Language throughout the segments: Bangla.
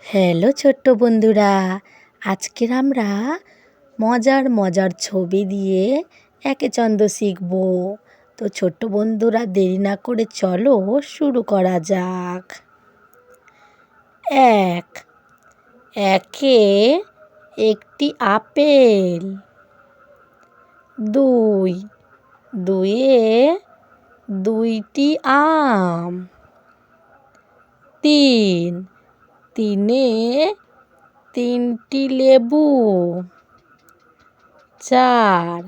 হ্যালো ছোট্ট বন্ধুরা, আজকের আমরা মজার মজার ছবি দিয়ে একে ছন্দ শিখব। তো ছোট্ট বন্ধুরা, দেরি না করে চলো শুরু করা যাক। এক, একে একটি আপেল। দুই, দুইয়ে দুইটি আম। তিন, তিনে তিনটি লেবু। চার,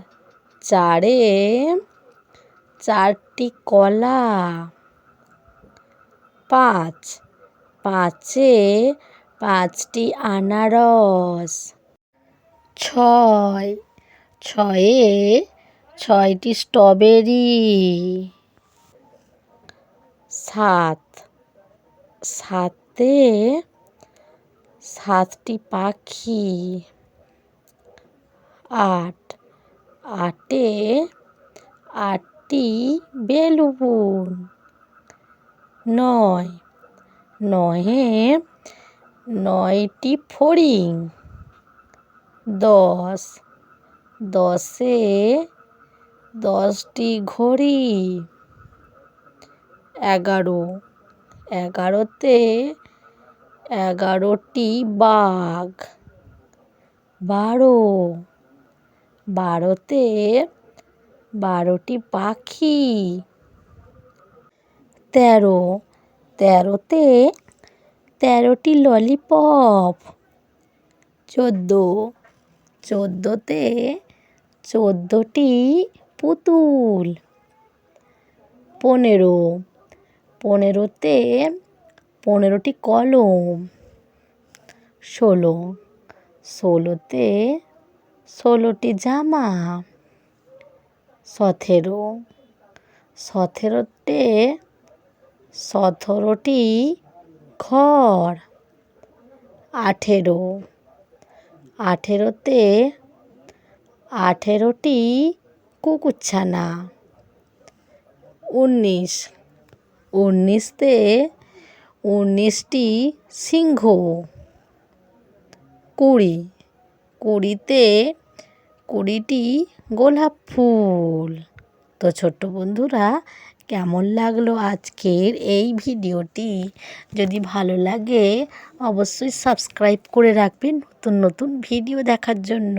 চারে চারটি কলা। পাঁচ, পাঁচে পাঁচটি আনারস। ছয়, ছয়ে ছয়টি স্ট্রবেরি। সাত, সাতে সাতটি পাখি। আট, আটে আটটি বেলুন। নয়, নয়ে নয়টি ফড়িং। দশ, দশে দশটি ঘড়ি। এগারো, এগারোতে এগারোটি বাঘ। বারো, বারোতে বারোটি পাখি। তেরো, তেরোতে তেরোটি ললিপপ। চোদ্দো, চোদ্দোতে চোদ্দোটি পুতুল। পনেরো, পনেরোতে পনেরোটি কলম। ষোলো, ষোলোতে ষোলোটি জামা। সতেরো, সতেরোতে সতেরোটি ঘর। আঠেরো, আঠেরোতে আঠেরোটি কুকুরছানা। উনিশ, উনিশতে উনিশটি সিংহ। কুড়ি, কুড়িতে কুড়িটি গোলাপ ফুল। তো ছোট্ট বন্ধুরা, কেমন লাগলো আজকের এই ভিডিওটি? যদি ভালো লাগে অবশ্যই সাবস্ক্রাইব করে রাখবেন নতুন নতুন ভিডিও দেখার জন্য।